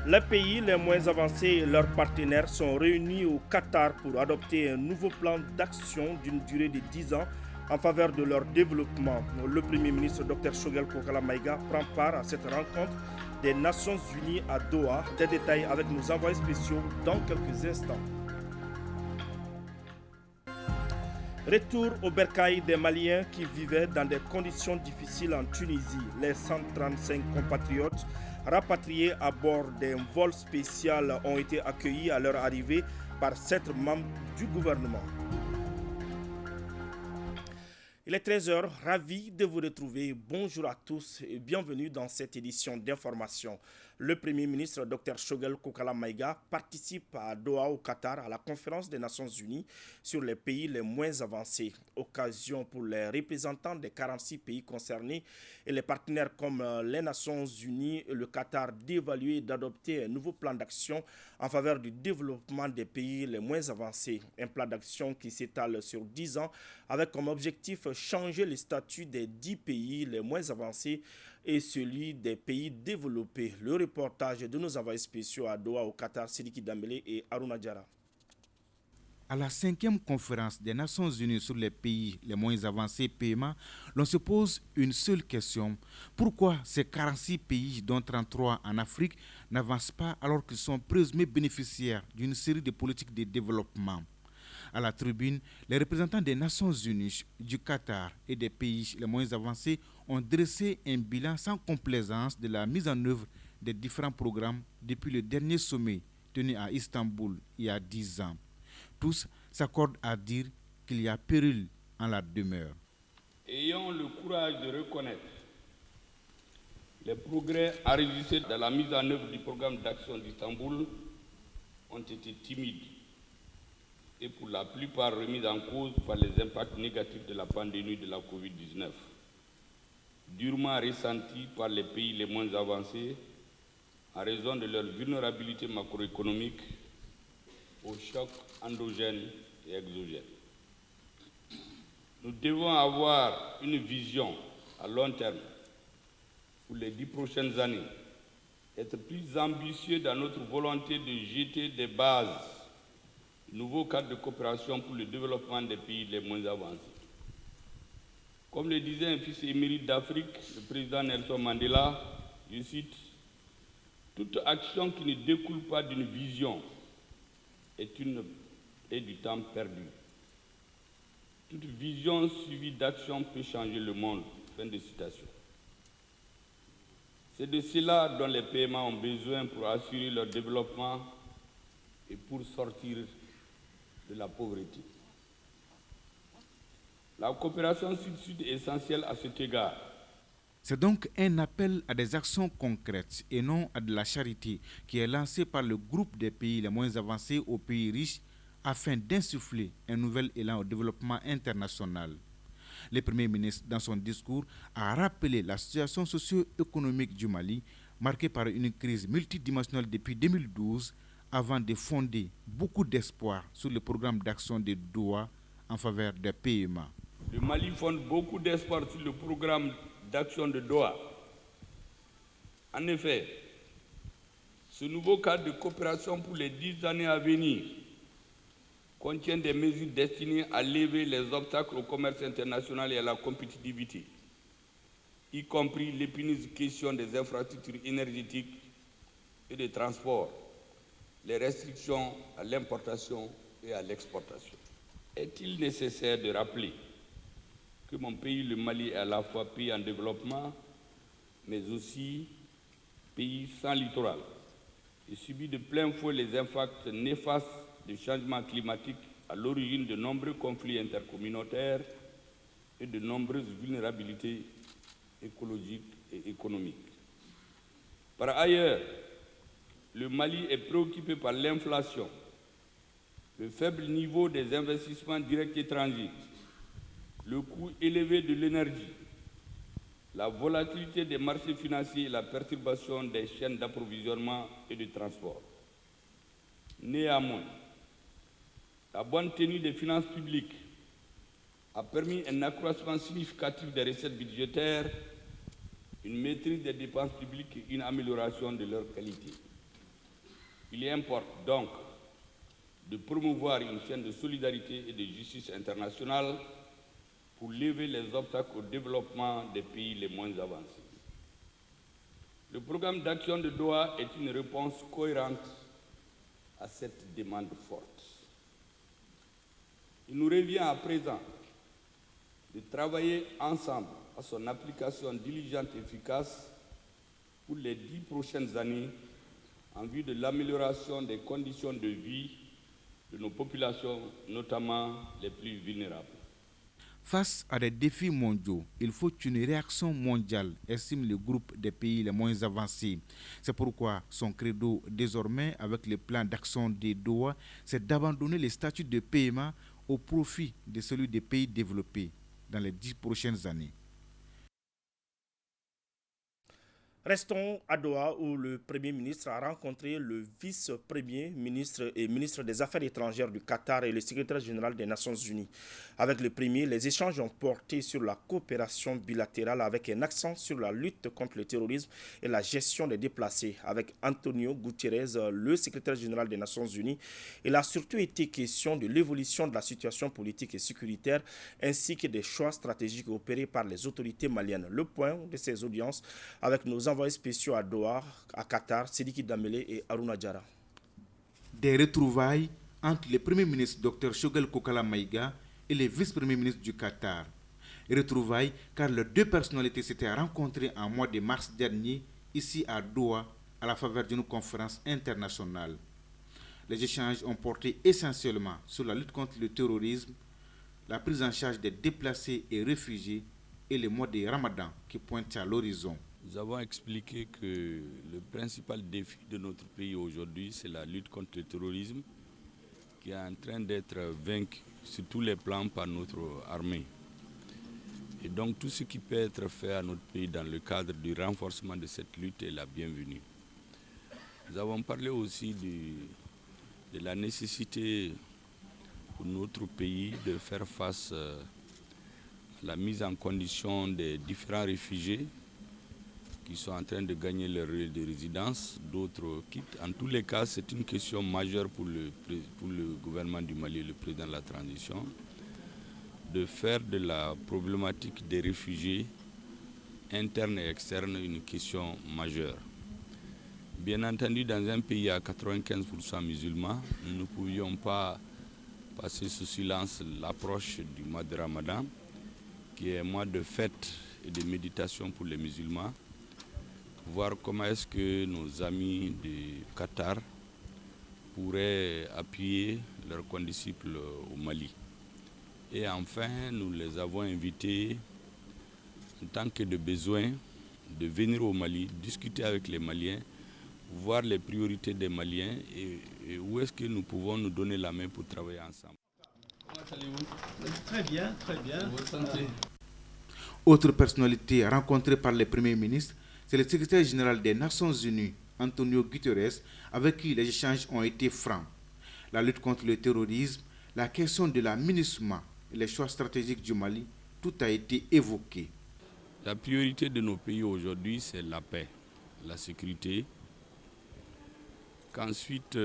Les pays les moins avancés et leurs partenaires sont réunis au Qatar pour adopter un nouveau plan d'action d'une durée de 10 ans en faveur de leur développement. Le Premier ministre Dr Shogel Kokala Maïga prend part à cette rencontre des Nations Unies à Doha. Des détails avec nos envoyés spéciaux dans quelques instants. Retour au bercail des Maliens qui vivaient dans des conditions difficiles en Tunisie. Les 135 compatriotes rapatriés à bord d'un vol spécial ont été accueillis à leur arrivée par 7 membres du gouvernement. Il est 13h, ravi de vous retrouver. Bonjour à tous et bienvenue dans cette édition d'information. Le Premier ministre Dr Shogel Kokala Maïga participe à Doha au Qatar à la conférence des Nations Unies sur les pays les moins avancés. Occasion pour les représentants des 46 pays concernés et les partenaires comme les Nations Unies et le Qatar d'évaluer et d'adopter un nouveau plan d'action en faveur du développement des pays les moins avancés. Un plan d'action qui s'étale sur 10 ans avec comme objectif changer le statut des 10 pays les moins avancés et celui des pays développés. Le reportage de nos envoyés spéciaux à Doha au Qatar, Sidiki Dambélé et Aruna Diarra. À la 5e conférence des Nations Unies sur les pays les moins avancés PMA, l'on se pose une seule question. Pourquoi ces 46 pays, dont 33 en Afrique, n'avancent pas alors qu'ils sont présumés bénéficiaires d'une série de politiques de développement? À la tribune, les représentants des Nations Unies, du Qatar et des pays les moins avancés ont dressé un bilan sans complaisance de la mise en œuvre des différents programmes depuis le dernier sommet tenu à Istanbul il y a 10 ans. Tous s'accordent à dire qu'il y a péril en la demeure. Ayons le courage de reconnaître les progrès enregistrés dans la mise en œuvre du programme d'action d'Istanbul ont été timides et pour la plupart remis en cause par les impacts négatifs de la pandémie de la Covid-19, durement ressentis par les pays les moins avancés en raison de leur vulnérabilité macroéconomique aux chocs endogènes et exogènes. Nous devons avoir une vision à long terme pour les 10 prochaines années, être plus ambitieux dans notre volonté de jeter des bases nouveau cadre de coopération pour le développement des pays les moins avancés. Comme le disait un fils émérite d'Afrique, le président Nelson Mandela, je cite, « Toute action qui ne découle pas d'une vision est du temps perdu. Toute vision suivie d'action peut changer le monde. » Fin de citation. C'est de cela dont les PMA ont besoin pour assurer leur développement et pour sortir de la pauvreté. La coopération sud-sud est essentielle à cet égard. C'est donc un appel à des actions concrètes et non à de la charité qui est lancé par le groupe des pays les moins avancés aux pays riches afin d'insuffler un nouvel élan au développement international. Le Premier ministre, dans son discours, a rappelé la situation socio-économique du Mali, marquée par une crise multidimensionnelle depuis 2012, avant de fonder beaucoup d'espoir sur le programme d'action de Doha en faveur des PMA. Le Mali fonde beaucoup d'espoir sur le programme d'action de Doha. En effet, ce nouveau cadre de coopération pour les 10 années à venir contient des mesures destinées à lever les obstacles au commerce international et à la compétitivité, y compris l'épineuse question des infrastructures énergétiques et des transports, les restrictions à l'importation et à l'exportation. Est-il nécessaire de rappeler que mon pays, le Mali, est à la fois pays en développement, mais aussi pays sans littoral, et subit de plein fouet les impacts néfastes du changement climatique à l'origine de nombreux conflits intercommunautaires et de nombreuses vulnérabilités écologiques et économiques. Par ailleurs, le Mali est préoccupé par l'inflation, le faible niveau des investissements directs étrangers, le coût élevé de l'énergie, la volatilité des marchés financiers et la perturbation des chaînes d'approvisionnement et de transport. Néanmoins, la bonne tenue des finances publiques a permis un accroissement significatif des recettes budgétaires, une maîtrise des dépenses publiques et une amélioration de leur qualité. Il importe donc de promouvoir une chaîne de solidarité et de justice internationale pour lever les obstacles au développement des pays les moins avancés. Le programme d'action de Doha est une réponse cohérente à cette demande forte. Il nous revient à présent de travailler ensemble à son application diligente et efficace pour les 10 prochaines années en vue de l'amélioration des conditions de vie de nos populations, notamment les plus vulnérables. Face à des défis mondiaux, il faut une réaction mondiale, estime le groupe des pays les moins avancés. C'est pourquoi son credo désormais avec le plan d'action des Doha, c'est d'abandonner les statuts de PMA au profit de celui des pays développés dans les 10 prochaines années. Restons à Doha où le Premier ministre a rencontré le vice-premier ministre et ministre des Affaires étrangères du Qatar et le secrétaire général des Nations Unies. Avec le premier, les échanges ont porté sur la coopération bilatérale avec un accent sur la lutte contre le terrorisme et la gestion des déplacés. Avec Antonio Guterres, le secrétaire général des Nations Unies, il a surtout été question de l'évolution de la situation politique et sécuritaire ainsi que des choix stratégiques opérés par les autorités maliennes. Le point de ces audiences avec nos envoyés spéciaux à Doha, à Qatar, Sidiki Dambélé et Aruna Diarra. Des retrouvailles entre le Premier ministre Dr Choguel Kokala Maïga et le vice-premier ministre du Qatar. Retrouvailles car les deux personnalités s'étaient rencontrées en mois de mars dernier ici à Doha à la faveur d'une conférence internationale. Les échanges ont porté essentiellement sur la lutte contre le terrorisme, la prise en charge des déplacés et réfugiés et le mois de Ramadan qui pointe à l'horizon. Nous avons expliqué que le principal défi de notre pays aujourd'hui, c'est la lutte contre le terrorisme qui est en train d'être vaincu sur tous les plans par notre armée. Et donc tout ce qui peut être fait à notre pays dans le cadre du renforcement de cette lutte est la bienvenue. Nous avons parlé aussi de la nécessité pour notre pays de faire face à la mise en condition des différents réfugiés qui sont en train de gagner leur lieu de résidence, d'autres quittent. En tous les cas, c'est une question majeure pour le gouvernement du Mali et le président de la transition, de faire de la problématique des réfugiés internes et externes une question majeure. Bien entendu, dans un pays à 95% musulmans, nous ne pouvions pas passer sous silence l'approche du mois de Ramadan, qui est un mois de fête et de méditation pour les musulmans, voir comment est-ce que nos amis du Qatar pourraient appuyer leurs condisciples au Mali. Et enfin, nous les avons invités, en tant que de besoin, de venir au Mali, discuter avec les Maliens, voir les priorités des Maliens et où est-ce que nous pouvons nous donner la main pour travailler ensemble. Comment allez-vous? Très bien, très bien. Vous sentez? Autre personnalité rencontrée par le Premier ministre, c'est le secrétaire général des Nations Unies, Antonio Guterres, avec qui les échanges ont été francs. La lutte contre le terrorisme, la question de la MINUSMA et les choix stratégiques du Mali, tout a été évoqué. La priorité de nos pays aujourd'hui, c'est la paix, la sécurité. Qu'ensuite,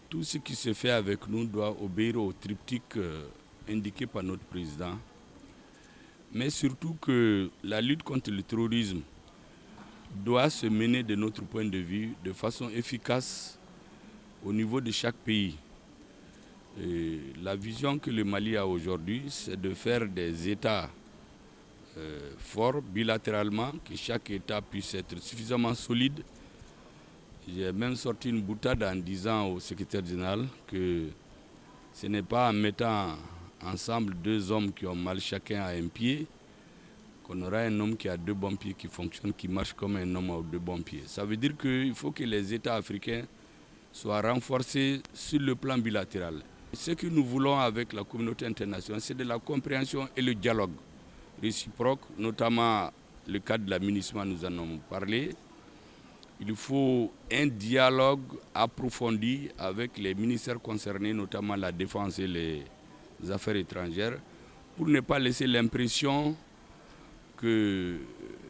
tout ce qui se fait avec nous doit obéir au triptyque indiqué par notre président. Mais surtout que la lutte contre le terrorisme doit se mener de notre point de vue de façon efficace au niveau de chaque pays. Et la vision que le Mali a aujourd'hui, c'est de faire des États forts bilatéralement, que chaque État puisse être suffisamment solide. J'ai même sorti une boutade en disant au secrétaire général que ce n'est pas en mettant ensemble deux hommes qui ont mal chacun à un pied qu'on aura un homme qui a deux bons pieds qui fonctionne, qui marche comme un homme à deux bons pieds. Ça veut dire qu'il faut que les États africains soient renforcés sur le plan bilatéral. Ce que nous voulons avec la communauté internationale, c'est de la compréhension et le dialogue réciproque, notamment le cadre de la MINUSMA, nous en avons parlé. Il faut un dialogue approfondi avec les ministères concernés, notamment la défense et les affaires étrangères, pour ne pas laisser l'impression qu'un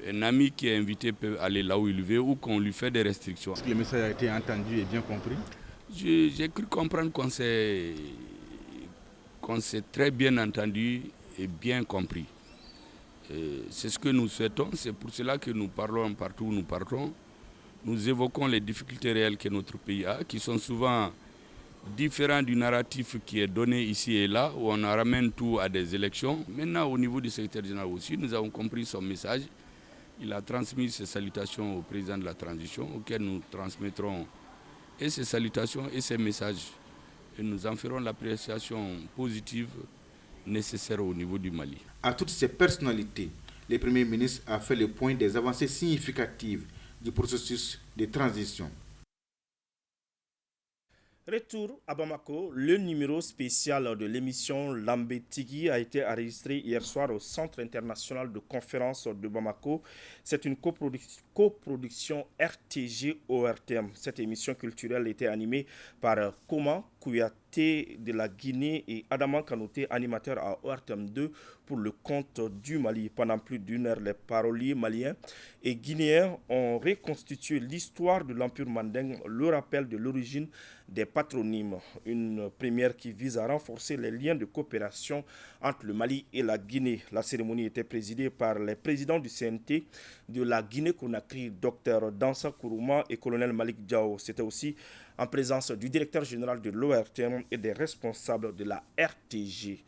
un ami qui est invité peut aller là où il veut ou qu'on lui fait des restrictions. Est-ce que le message a été entendu et bien compris? J'ai cru comprendre qu'on s'est très bien entendu et bien compris. C'est ce que nous souhaitons, c'est pour cela que nous parlons partout où nous partons. Nous évoquons les difficultés réelles que notre pays a, qui sont souvent différents du narratif qui est donné ici et là, où on ramène tout à des élections. Maintenant, au niveau du secrétaire général aussi, nous avons compris son message. Il a transmis ses salutations au président de la transition, auquel nous transmettrons et ses salutations et ses messages. Et nous en ferons l'appréciation positive nécessaire au niveau du Mali. À toutes ces personnalités, le Premier ministre a fait le point des avancées significatives du processus de transition. Retour à Bamako, le numéro spécial de l'émission Lambé-Tigui a été enregistré hier soir au Centre international de conférence de Bamako. C'est une coproduction RTG-ORTM. Cette émission culturelle était animée par Koma Kouyaté de la Guinée et Adama Kanouté, animateur à ORTM 2 pour le compte du Mali. Pendant plus d'une heure, les paroliers maliens et guinéens ont reconstitué l'histoire de l'Empire mandingue, le rappel de l'origine des patronymes. Une première qui vise à renforcer les liens de coopération entre le Mali et la Guinée. La cérémonie était présidée par les présidents du CNT de la Guinée-Conakry, Dr Dansa Kourouma et colonel Malik Diao. C'était aussi en présence du directeur général de l'ORTM et des responsables de la RTG.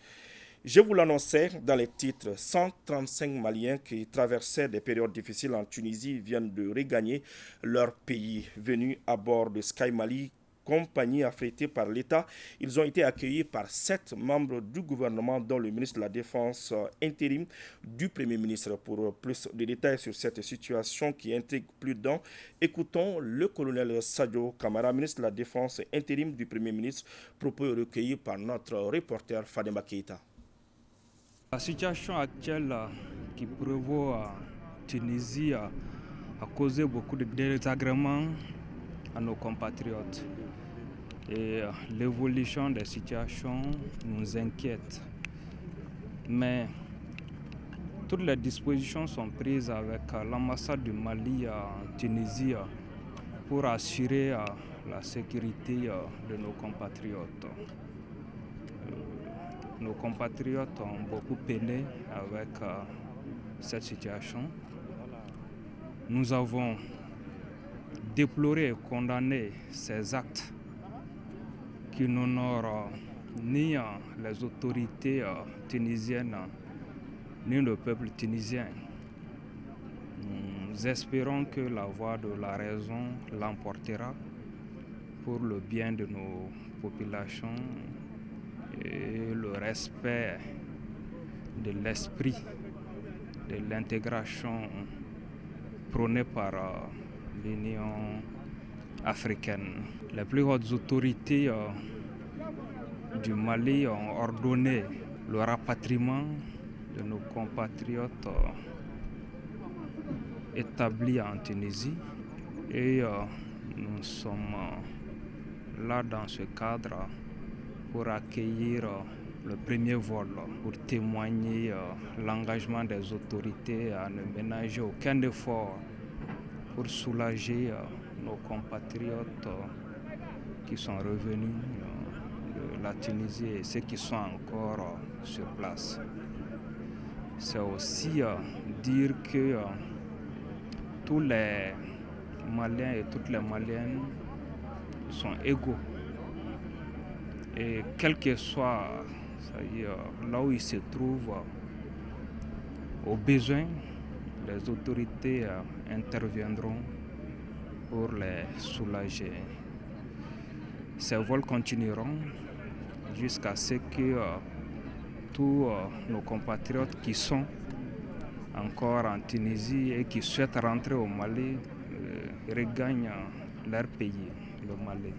Je vous l'annonçais dans les titres, 135 Maliens qui traversaient des périodes difficiles en Tunisie viennent de regagner leur pays. Venus à bord de Sky Mali, compagnie affrétée par l'État, ils ont été accueillis par 7 membres du gouvernement, dont le ministre de la Défense intérim du Premier ministre. Pour plus de détails sur cette situation qui intrigue plus d'un, écoutons le colonel Sadio Kamara, ministre de la Défense intérim du Premier ministre, propos recueillis par notre reporter Fadema Keita. La situation actuelle qui prévaut en Tunisie a causé beaucoup de désagréments à nos compatriotes. Et l'évolution des situations nous inquiète. Mais toutes les dispositions sont prises avec l'ambassade du Mali en Tunisie pour assurer la sécurité de nos compatriotes. Nos compatriotes ont beaucoup peiné avec cette situation. Nous avons déploré et condamné ces actes qui n'honorent ni les autorités tunisiennes ni le peuple tunisien. Nous espérons que la voie de la raison l'emportera pour le bien de nos populations et le respect de l'esprit de l'intégration prônée par l'Union africaine. Les plus hautes autorités du Mali ont ordonné le rapatriement de nos compatriotes établis en Tunisie et nous sommes là dans ce cadre pour accueillir le premier vol, pour témoigner l'engagement des autorités à ne ménager aucun effort pour soulager nos compatriotes qui sont revenus de la Tunisie et ceux qui sont encore sur place. C'est aussi dire que tous les Maliens et toutes les Maliennes sont égaux. Et quel que soit là où ils se trouvent, au besoin, les autorités interviendront pour les soulager. Ces vols continueront jusqu'à ce que tous nos compatriotes qui sont encore en Tunisie et qui souhaitent rentrer au Mali regagnent leur pays, le Mali.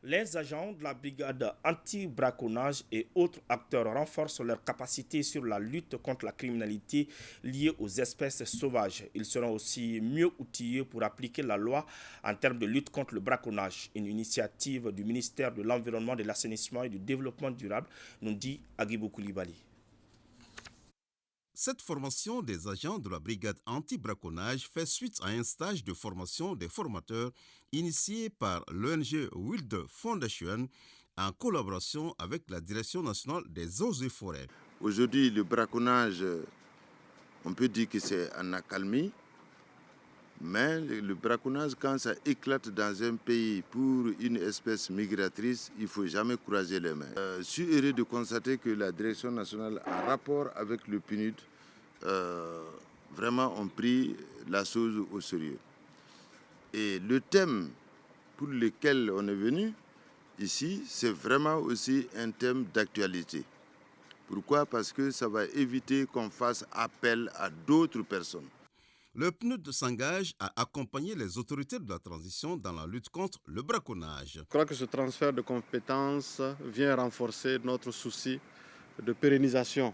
Les agents de la brigade anti-braconnage et autres acteurs renforcent leurs capacités sur la lutte contre la criminalité liée aux espèces sauvages. Ils seront aussi mieux outillés pour appliquer la loi en termes de lutte contre le braconnage. Une initiative du ministère de l'Environnement, de l'Assainissement et du Développement durable, nous dit Agibou Koulibaly. Cette formation des agents de la brigade anti-braconnage fait suite à un stage de formation des formateurs initié par l'ONG Wild Foundation en collaboration avec la Direction nationale des eaux et forêts. Aujourd'hui, le braconnage, on peut dire que c'est en accalmie, mais le braconnage, quand ça éclate dans un pays pour une espèce migratrice, il ne faut jamais croiser les mains. Je suis heureux de constater que la Direction nationale, en rapport avec le PNUD, vraiment ont pris la chose au sérieux. Et le thème pour lequel on est venu ici, c'est vraiment aussi un thème d'actualité. Pourquoi? Parce que ça va éviter qu'on fasse appel à d'autres personnes. Le PNUD s'engage à accompagner les autorités de la transition dans la lutte contre le braconnage. Je crois que ce transfert de compétences vient renforcer notre souci de pérennisation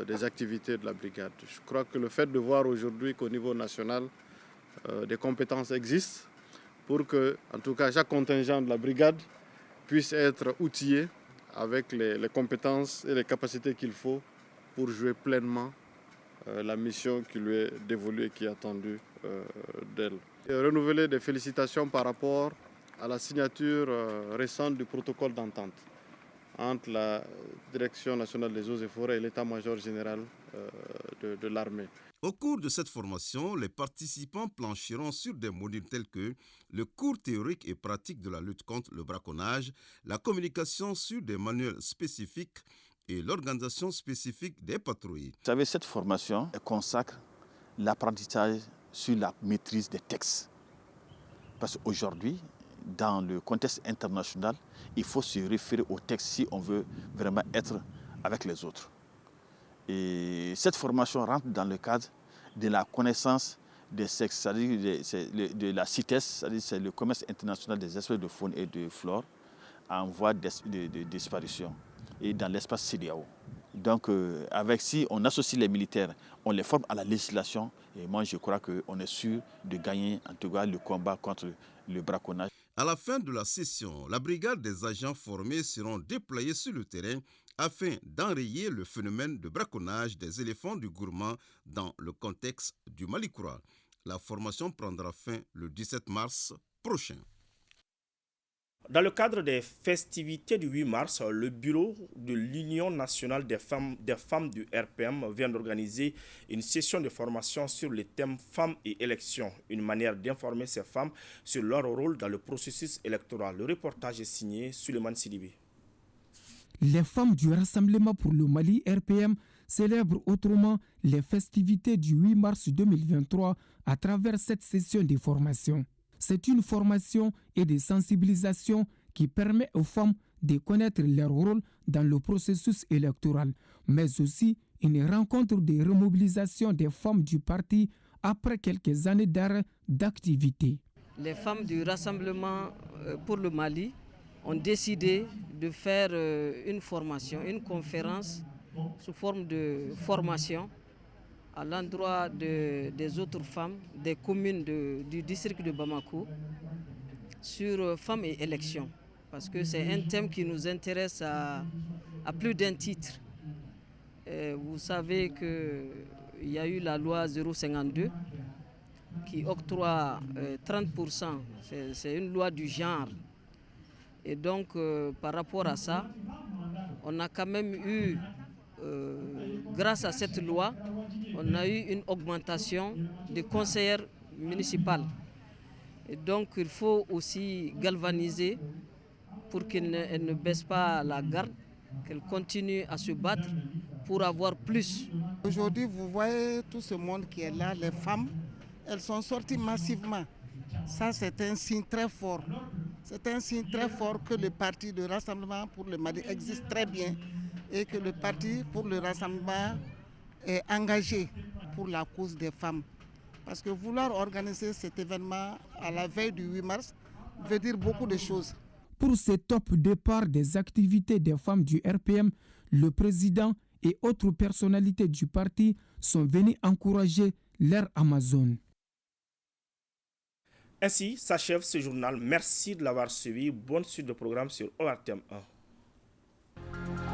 des activités de la brigade. Je crois que le fait de voir aujourd'hui qu'au niveau national, des compétences existent pour que, en tout cas, chaque contingent de la brigade puisse être outillé avec les compétences et les capacités qu'il faut pour jouer pleinement la mission qui lui est dévolue et qui est attendue d'elle. Et renouveler des félicitations par rapport à la signature récente du protocole d'entente entre la Direction nationale des eaux et forêts et l'état-major général de l'armée. Au cours de cette formation, les participants plancheront sur des modules tels que le cours théorique et pratique de la lutte contre le braconnage, la communication sur des manuels spécifiques et l'organisation spécifique des patrouilles. Vous savez, cette formation consacre l'apprentissage sur la maîtrise des textes. Parce qu'aujourd'hui, dans le contexte international, il faut se référer aux textes si on veut vraiment être avec les autres. Et cette formation rentre dans le cadre de la connaissance des sexes, c'est-à-dire de la CITES, c'est-à-dire c'est le commerce international des espèces de faune et de flore en voie de disparition et dans l'espace CEDEAO. Donc si on associe les militaires, on les forme à la législation et moi je crois qu'on est sûr de gagner en tout cas le combat contre le braconnage. À la fin de la session, la brigade des agents formés seront déployés sur le terrain afin d'enrayer le phénomène de braconnage des éléphants du gourmand dans le contexte du Mali-Kura. La formation prendra fin le 17 mars prochain. Dans le cadre des festivités du 8 mars, le bureau de l'Union nationale des femmes du RPM vient d'organiser une session de formation sur le thème femmes et élections, une manière d'informer ces femmes sur leur rôle dans le processus électoral. Le reportage est signé Suleiman Sidibé. Les femmes du Rassemblement pour le Mali RPM célèbrent autrement les festivités du 8 mars 2023 à travers cette session de formation. C'est une formation et de sensibilisation qui permet aux femmes de connaître leur rôle dans le processus électoral, mais aussi une rencontre de remobilisation des femmes du parti après quelques années d'arrêt d'activité. Les femmes du Rassemblement pour le Mali ont décidé de faire une formation, une conférence sous forme de formation à l'endroit des autres femmes des communes du district de Bamako sur femmes et élections. Parce que c'est un thème qui nous intéresse à plus d'un titre. Vous savez qu'il y a eu la loi 052 qui octroie 30%. C'est une loi du genre. Et donc, par rapport à ça, on a quand même eu, grâce à cette loi, on a eu une augmentation des conseillères municipales. Et donc, il faut aussi galvaniser pour qu'elles ne baissent pas la garde, qu'elles continuent à se battre pour avoir plus. Aujourd'hui, vous voyez tout ce monde qui est là, les femmes, elles sont sorties massivement. Ça, c'est un signe très fort. C'est un signe très fort que le parti de Rassemblement pour le Mali existe très bien et que le parti pour le Rassemblement est engagé pour la cause des femmes. Parce que vouloir organiser cet événement à la veille du 8 mars veut dire beaucoup de choses. Pour ce top départ des activités des femmes du RPM, le président et autres personnalités du parti sont venus encourager leur Amazone. Ainsi s'achève ce journal. Merci de l'avoir suivi. Bonne suite de programme sur ORTM 1.